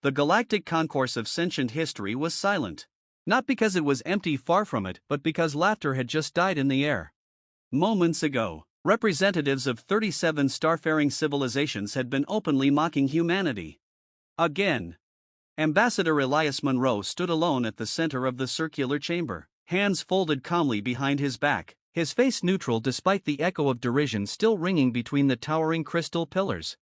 The galactic concourse of sentient history was silent. Not because it was empty, far from it, but because laughter had just died in the air. Moments ago, representatives of 37 starfaring civilizations had been openly mocking humanity. Again. Ambassador Elias Monroe stood alone at the center of the circular chamber, hands folded calmly behind his back, his face neutral despite the echo of derision still ringing between the towering crystal pillars.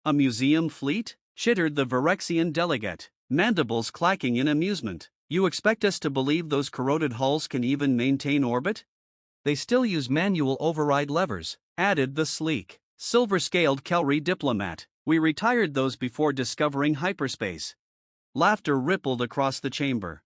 "A museum fleet?" chittered the Virexian delegate, mandibles clacking in amusement. "You expect us to believe those corroded hulls can even maintain orbit?" "They still use manual override levers," added the sleek, silver-scaled Kelry diplomat. "We retired those before discovering hyperspace." Laughter rippled across the chamber.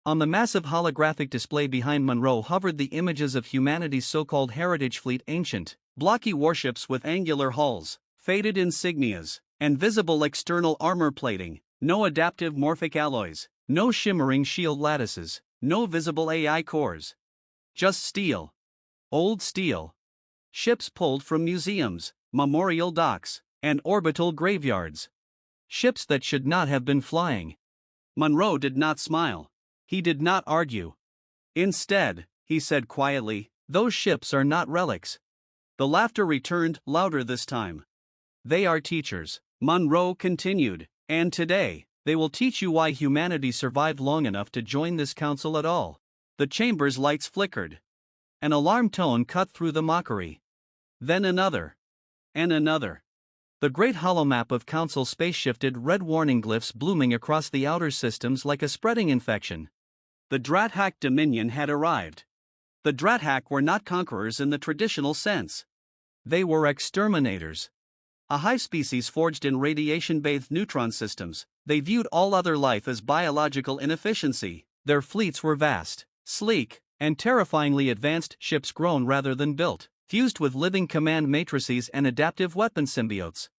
On the massive holographic display behind Monroe hovered the images of humanity's so-called heritage fleet, ancient, blocky warships with angular hulls, faded insignias, and visible external armor plating, no adaptive morphic alloys, no shimmering shield lattices, no visible AI cores. Just steel. Old steel. Ships pulled from museums, memorial docks, and orbital graveyards. Ships that should not have been flying. Monroe did not smile. He did not argue. Instead, he said quietly, "Those ships are not relics." The laughter returned, louder this time. "They are teachers," Monroe continued, "and today, they will teach you why humanity survived long enough to join this council at all." The chamber's lights flickered. An alarm tone cut through the mockery. Then another. And another. The great holomap of Council space shifted, red warning glyphs blooming across the outer systems like a spreading infection. The Drathack Dominion had arrived. The Drathack were not conquerors in the traditional sense. They were exterminators. A hive species forged in radiation-bathed neutron systems, they viewed all other life as biological inefficiency. Their fleets were vast, sleek, and terrifyingly advanced, ships grown rather than built, fused with living command matrices and adaptive weapon symbiotes.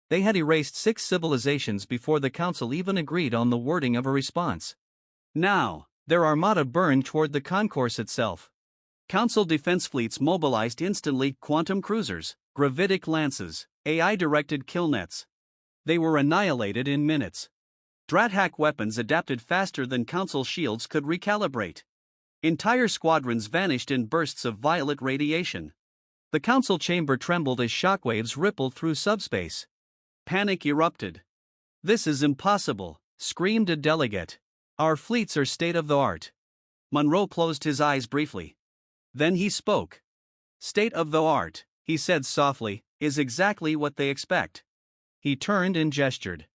They had erased 6 civilizations before the Council even agreed on the wording of a response. Now, their armada burned toward the concourse itself. Council defense fleets mobilized instantly, quantum cruisers, gravitic lances, AI-directed killnets. They were annihilated in minutes. Drathack weapons adapted faster than Council shields could recalibrate. Entire squadrons vanished in bursts of violet radiation. The Council chamber trembled as shockwaves rippled through subspace. Panic erupted. "This is impossible," screamed a delegate. "Our fleets are state-of-the-art." Monroe closed his eyes briefly. Then he spoke. "State-of-the-art," he said softly, "is exactly what they expect." He turned and gestured.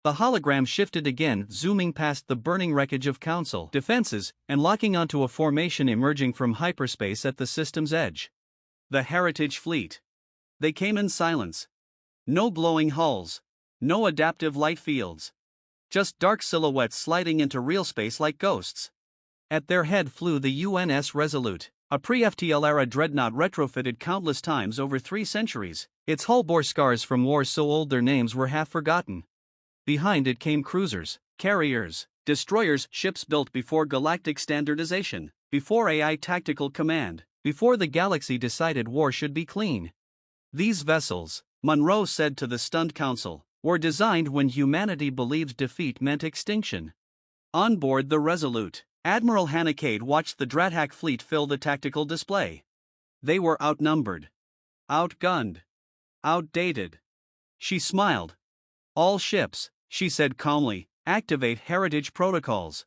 The hologram shifted again, zooming past the burning wreckage of Council defenses and locking onto a formation emerging from hyperspace at the system's edge. The Heritage Fleet. They came in silence. No glowing hulls. No adaptive light fields. Just dark silhouettes sliding into real space like ghosts. At their head flew the UNS Resolute, a pre-FTL-era dreadnought retrofitted countless times over 3 centuries. Its hull bore scars from wars so old their names were half forgotten. Behind it came cruisers, carriers, destroyers, ships built before galactic standardization, before AI tactical command, before the galaxy decided war should be clean. These vessels, Monroe said to the stunned Council, were designed when humanity believed defeat meant extinction. On board the Resolute, Admiral Hanakade watched the Drathack fleet fill the tactical display. They were outnumbered. Outgunned. Outdated. She smiled. "All ships," she said calmly, "activate heritage protocols."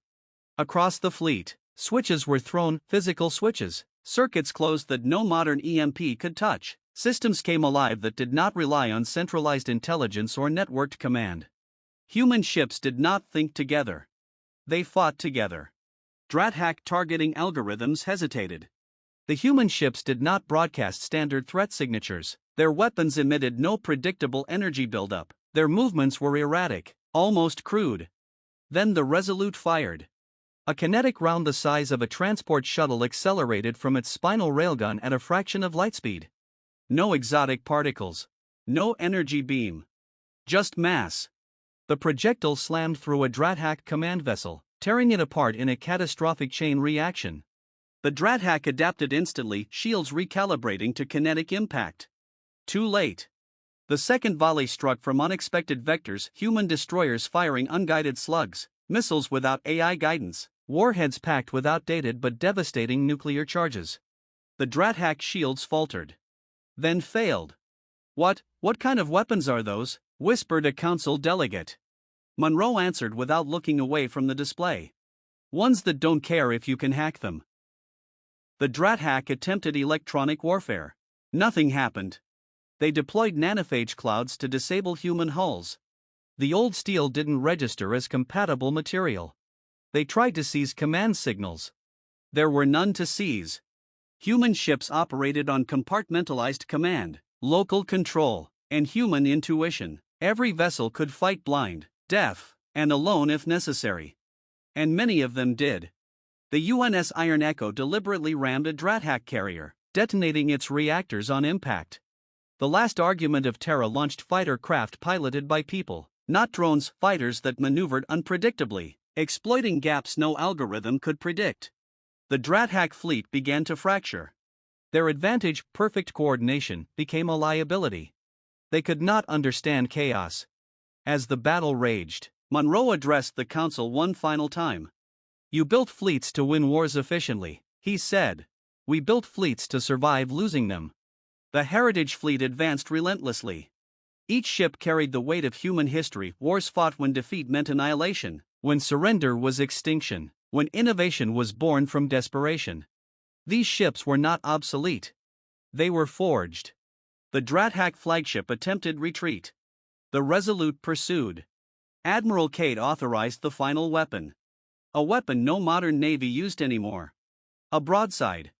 Across the fleet, switches were thrown, physical switches, circuits closed that no modern EMP could touch. Systems came alive that did not rely on centralized intelligence or networked command. Human ships did not think together. They fought together. Drathack targeting algorithms hesitated. The human ships did not broadcast standard threat signatures. Their weapons emitted no predictable energy buildup. Their movements were erratic, almost crude. Then the Resolute fired. A kinetic round the size of a transport shuttle accelerated from its spinal railgun at a fraction of lightspeed. No exotic particles. No energy beam. Just mass. The projectile slammed through a Drathack command vessel, tearing it apart in a catastrophic chain reaction. The Drathack adapted instantly, shields recalibrating to kinetic impact. Too late. The second volley struck from unexpected vectors, human destroyers firing unguided slugs, missiles without AI guidance, warheads packed with outdated but devastating nuclear charges. The Drathack shields faltered. Then failed. What kind of weapons are those?" whispered a council delegate. Monroe answered without looking away from the display. "Ones that don't care if you can hack them." The Drathack attempted electronic warfare. Nothing happened. They deployed nanophage clouds to disable human hulls. The old steel didn't register as compatible material. They tried to seize command signals. There were none to seize. Human ships operated on compartmentalized command, local control, and human intuition. Every vessel could fight blind, deaf, and alone if necessary. And many of them did. The UNS Iron Echo deliberately rammed a Drathack carrier, detonating its reactors on impact. The last argument of Terra launched fighter craft piloted by people, not drones, fighters that maneuvered unpredictably, exploiting gaps no algorithm could predict. The Drathack fleet began to fracture. Their advantage, perfect coordination, became a liability. They could not understand chaos. As the battle raged, Monroe addressed the council one final time. "You built fleets to win wars efficiently," he said. "We built fleets to survive losing them." The Heritage Fleet advanced relentlessly. Each ship carried the weight of human history, wars fought when defeat meant annihilation, when surrender was extinction, when innovation was born from desperation. These ships were not obsolete. They were forged. The Drathack flagship attempted retreat. The Resolute pursued. Admiral Cade authorized the final weapon. A weapon no modern navy used anymore. A broadside.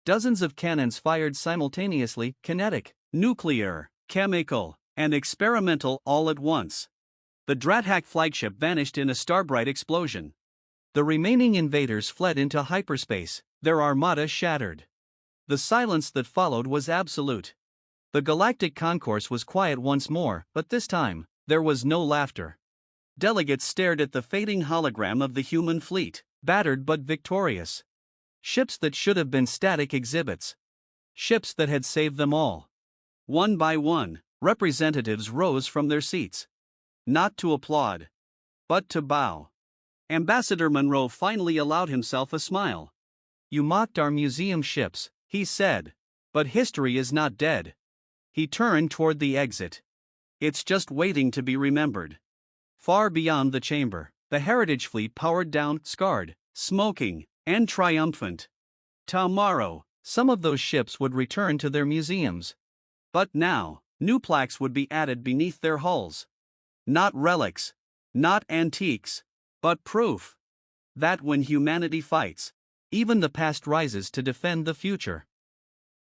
Dozens of cannons fired simultaneously, kinetic, nuclear, chemical, and experimental all at once. The Drathack flagship vanished in a starbright explosion. The remaining invaders fled into hyperspace, their armada shattered. The silence that followed was absolute. The galactic concourse was quiet once more, but this time, there was no laughter. Delegates stared at the fading hologram of the human fleet, battered but victorious. Ships that should have been static exhibits. Ships that had saved them all. One by one, representatives rose from their seats. Not to applaud, but to bow. Ambassador Monroe finally allowed himself a smile. "You mocked our museum ships," he said. "But history is not dead." He turned toward the exit. "It's just waiting to be remembered." Far beyond the chamber, the Heritage Fleet powered down, scarred, smoking, and triumphant. Tomorrow, some of those ships would return to their museums. But now, new plaques would be added beneath their hulls. Not relics, not antiques, but proof that when humanity fights, even the past rises to defend the future.